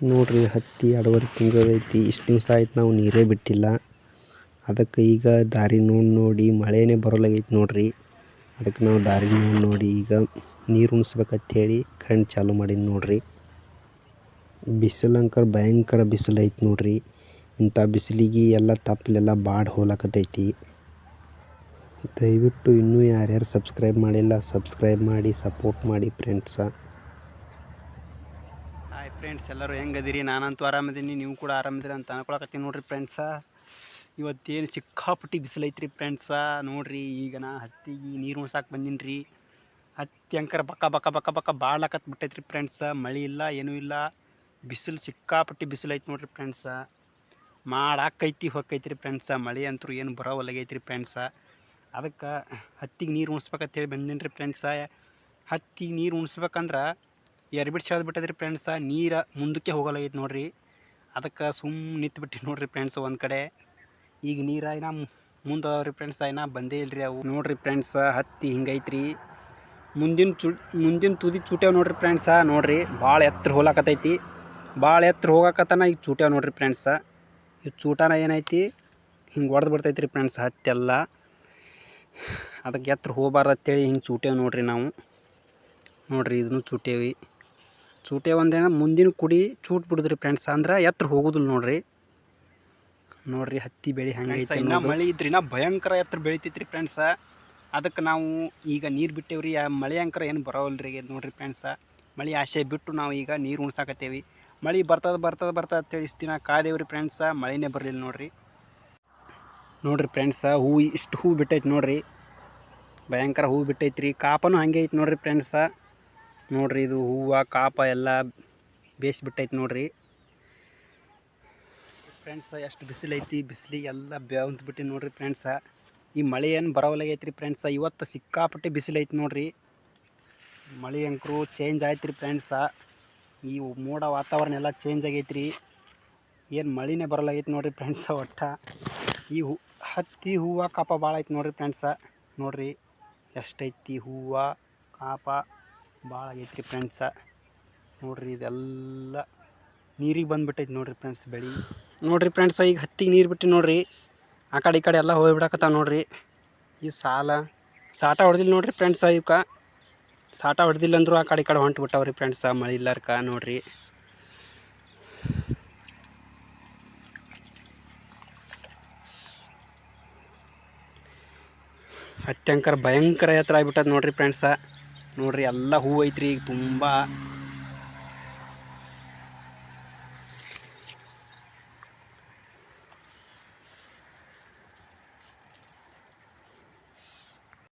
ನೋಡ್ರಿ ಹತ್ತಿ 2.5 ತಿಂಗಳು ಐತಿ. ಇಷ್ಟು ದಿವಸ ಆಯ್ತು ನಾವು ನೀರೇ ಬಿಟ್ಟಿಲ್ಲ. ಅದಕ್ಕೆ ಈಗ ದಾರಿ ನೋಡಿ ಮಳೆನೇ ಬರೋಲಾಗೈತಿ ನೋಡ್ರಿ. ಅದಕ್ಕೆ ನಾವು ದಾರಿ ನೋಡಿ ಈಗ ನೀರು ಉಣಿಸ್ಬೇಕಂತೇಳಿ ಕರೆಂಟ್ ಚಾಲು ಮಾಡೀನಿ ನೋಡ್ರಿ. ಬಿಸಿಲಂಕರ ಭಯಂಕರ ಬಿಸಿಲು ಐತಿ ನೋಡ್ರಿ. ಇಂಥ ಬಿಸಿಲಿಗೆ ಎಲ್ಲ ತಪ್ಪಲೆಲ್ಲ ಬಾಡಿ ಹೋಲಾಕತ್ತೈತಿ. ದಯವಿಟ್ಟು ಇನ್ನೂ ಯಾರ್ಯಾರು ಸಬ್ಸ್ಕ್ರೈಬ್ ಮಾಡಿಲ್ಲ ಸಬ್ಸ್ಕ್ರೈಬ್ ಮಾಡಿ ಸಪೋರ್ಟ್ ಮಾಡಿ ಫ್ರೆಂಡ್ಸ. ಹಾಯ್ ಫ್ರೆಂಡ್ಸ್, ಎಲ್ಲರೂ ಹೆಂಗದಿರಿ? ನಾನಂತೂ ಆರಾಮದೀನಿ, ನೀವು ಕೂಡ ಆರಾಮದಿರಿ ಅಂತ ಅನ್ಕೊಳಕತ್ತೀನಿ ನೋಡ್ರಿ ಫ್ರೆಂಡ್ಸ. ಇವತ್ತೇನು ಸಿಕ್ಕಾಪಟ್ಟಿ ಬಿಸಿಲೈತ್ರಿ ಫ್ರೆಂಡ್ಸ. ನೋಡ್ರಿ ಈಗ ನಾ ಹತ್ತಿಗೆ ನೀರು ಉಣ್ಸಾಕೆ ಬಂದೀನಿ ರೀ. ಹತ್ತಿ ಅಂಕರ ಬಕ್ಕ ಬಕ್ಕ ಬಕ್ಕ ಬಕ್ಕ ಬಾಳ್ಲಕತ್ ಬಿಟ್ಟೈತ್ರಿ ಫ್ರೆಂಡ್ಸ. ಮಳೆ ಇಲ್ಲ, ಏನೂ ಇಲ್ಲ, ಬಿಸಿಲು ಸಿಕ್ಕಾಪಟ್ಟಿ ಬಿಸಿಲೈತಿ ನೋಡ್ರಿ ಫ್ರೆಂಡ್ಸ. ಮಾಡಾಕೈತಿ ಹೊಕ್ಕೈತ್ರಿ ಫ್ರೆಂಡ್ಸ. ಮಳೆ ಅಂತೂ ಏನು ಬರೋವಲ್ಲಾಗೈತ್ರಿ ಫ್ರೆಂಡ್ಸ. ಅದಕ್ಕೆ ಹತ್ತಿಗೆ ನೀರು ಉಣಿಸ್ಬೇಕಂತೇಳಿ ಬಂದೀನಿ ರೀ ಫ್ರೆಂಡ್ಸ. ಹತ್ತಿಗೆ ನೀರು ಉಣಿಸ್ಬೇಕಂದ್ರೆ ಎರ್ಬಿಟ್ಟು ಸೆಳೆದು ಬಿಟ್ಟದ್ರಿ ಫ್ರೆಂಡ್ಸ. ನೀರು ಮುಂದಕ್ಕೆ ಹೋಗಲಾಗೈತೆ ನೋಡ್ರಿ. ಅದಕ್ಕೆ ಸುಮ್ಮನೆ ನಿಂತ್ಬಿಟ್ಟು ನೋಡ್ರಿ ಫ್ರೆಂಡ್ಸ್ ಒಂದು ಕಡೆ. ಈಗ ನೀರು ಇನ್ನ ಮುಂದೆ ಅದಾವ್ರಿ ಫ್ರೆಂಡ್ಸ, ಇನ್ನ ಬಂದೇ ಇಲ್ರಿ ಅವು. ನೋಡ್ರಿ ಫ್ರೆಂಡ್ಸ, ಹತ್ತಿ ಹಿಂಗೈತ್ರಿ. ಮುಂದಿನ ತುದಿ ಚೂಟ್ಯಾವ ನೋಡ್ರಿ ಫ್ರೆಂಡ್ಸ. ನೋಡ್ರಿ ಭಾಳ ಎತ್ತರ ಹೋಲಾಕತ್ತೈತಿ. ಭಾಳ ಎತ್ತರ ಹೋಗಾಕತ್ತಾನ ಈಗ ಚೂಟ್ಯಾವ ನೋಡ್ರಿ ಫ್ರೆಂಡ್ಸ. ಈ ಚೂಟಾನ ಏನೈತಿ ಹಿಂಗೆ ಹೊಡೆದು ಬಿಡ್ತೈತ್ರಿ ಫ್ರೆಂಡ್ಸ್ ಹತ್ತಿ ಎಲ್ಲ. ಅದಕ್ಕೆ ಎತ್ತರ ಹೋಗಬಾರ್ದು ಅಂತೇಳಿ ಹಿಂಗೆ ಚೂಟ್ಯಾವ ನೋಡ್ರಿ ನಾವು. ನೋಡ್ರಿ ಇದನ್ನು ಚೂಟ್ಯಾವಿ. ಚೂಟೆ ಒಂದೇನ ಮುಂದಿನ ಕುಡಿ ಚೂಟ್ ಬಿಡುದ್ರಿ ಫ್ರೆಂಡ್ಸ್. ಅಂದ್ರೆ ಎತ್ತರ ಹೋಗೋದಿಲ್ಲ ನೋಡ್ರಿ. ನೋಡ್ರಿ ಹತ್ತಿ ಬೆಳೆ ಹಂಗೈತೆ. ಇನ್ನ ಮಳೆ ಇದ್ರಿ ಇನ್ನ ಭಯಂಕರ ಎತ್ತರ ಬೆಳಿತೈತ್ರಿ ಫ್ರೆಂಡ್ಸ. ಅದಕ್ಕೆ ನಾವು ಈಗ ನೀರು ಬಿಟ್ಟೇವ್ರಿ. ಮಳೆ ಅಂಕರ ಏನು ಬರೋವಲ್ರಿ ನೋಡ್ರಿ ಫ್ರೆಂಡ್ಸ. ಮಳೆ ಆಸೆ ಬಿಟ್ಟು ನಾವು ಈಗ ನೀರು ಉಣ್ಸಾಕತ್ತೇವಿ. ಮಳೆ ಬರ್ತದೆ ಅಂತೇಳಿ ಇಷ್ಟು ದಿನ ಕಾದೇವ್ರಿ ಫ್ರೆಂಡ್ಸ. ಮಳೆನೇ ಬರಲಿಲ್ಲ ನೋಡ್ರಿ. ನೋಡ್ರಿ ಫ್ರೆಂಡ್ಸ, ಹೂವು ಇಷ್ಟು ಹೂವು ಬಿಟ್ಟೈತಿ ನೋಡ್ರಿ. ಭಯಂಕರ ಹೂವು ಬಿಟ್ಟೈತ್ರಿ. ಕಾಪನೂ ಹಂಗೆ ಐತಿ ನೋಡ್ರಿ ಫ್ರೆಂಡ್ಸ. ನೋಡ್ರಿ ಇದು ಹೂವು ಕಾಪ ಎಲ್ಲ ಬೇಯಿಸ್ಬಿಟ್ಟೈತಿ ನೋಡ್ರಿ ಫ್ರೆಂಡ್ಸ. ಎಷ್ಟು ಬಿಸಿಲೈತಿ, ಬಿಸಿಲಿಗೆ ಎಲ್ಲ ಬೆವಂತ್ಬಿಟ್ಟು ನೋಡ್ರಿ ಫ್ರೆಂಡ್ಸ. ಈ ಮಳೆ ಏನು ಬರೋವಲ್ಲಾಗೈತ್ರಿ ಫ್ರೆಂಡ್ಸ. ಇವತ್ತು ಸಿಕ್ಕಾಪಟ್ಟೆ ಬಿಸಿಲೈತಿ ನೋಡ್ರಿ. ಮಳೆ ಅಂಕರು ಚೇಂಜ್ ಆಯ್ತು ರೀ ಫ್ರೆಂಡ್ಸ. ಈ ಮೋಡ ವಾತಾವರಣ ಎಲ್ಲ ಚೇಂಜ್ ಆಗೈತ್ರಿ. ಏನು ಮಳೆನೇ ಬರೋಲಾಗೈತಿ ನೋಡ್ರಿ ಫ್ರೆಂಡ್ಸ. ಒಟ್ಟ ಈ ಹತ್ತಿ ಹೂವು ಕಾಪ ಭಾಳ ಐತಿ ನೋಡ್ರಿ ಫ್ರೆಂಡ್ಸ. ನೋಡ್ರಿ ಎಷ್ಟೈತಿ ಹೂವು ಕಾಪ ಭಾಳ ಆಗೈತ್ರಿ ಫ್ರೆಂಡ್ಸ. ನೋಡ್ರಿ ಇದೆಲ್ಲ ನೀರಿಗೆ ಬಂದುಬಿಟ್ಟೈತಿ ನೋಡ್ರಿ ಫ್ರೆಂಡ್ಸ್ ಬೆಳೆ. ನೋಡ್ರಿ ಫ್ರೆಂಡ್ಸ, ಈಗ ಹತ್ತಿಗೆ ನೀರು ಬಿಟ್ಟು ನೋಡ್ರಿ. ಆ ಕಡೆ ಈ ಕಡೆ ಎಲ್ಲ ಹೋಗಿಬಿಡಕತ್ತಾವ ನೋಡ್ರಿ. ಈ ಸಾಟ ಹೊಡೆದಿಲ್ಲ ನೋಡ್ರಿ ಫ್ರೆಂಡ್ಸ. ಇವಕ್ಕೆ ಸಾಟ ಹೊಡೆದಿಲ್ಲ ಅಂದರೂ ಆ ಕಡೆ ಈ ಕಡೆ ಹೊಂಟು ಬಿಟ್ಟವ್ರಿ ಫ್ರೆಂಡ್ಸ. ಮಳೆ ಇಲ್ಲಾರ್ಕ ನೋಡ್ರಿ. ಹತ್ತಿ ಅಂಕರ ಭಯಂಕರ ಎತ್ತರ ಆಗಿಬಿಟ್ಟದ ನೋಡ್ರಿ ಫ್ರೆಂಡ್ಸ. ನೋಡ್ರಿ ಎಲ್ಲ ಹೂವು ಐತ್ರಿ ಈಗ ತುಂಬ.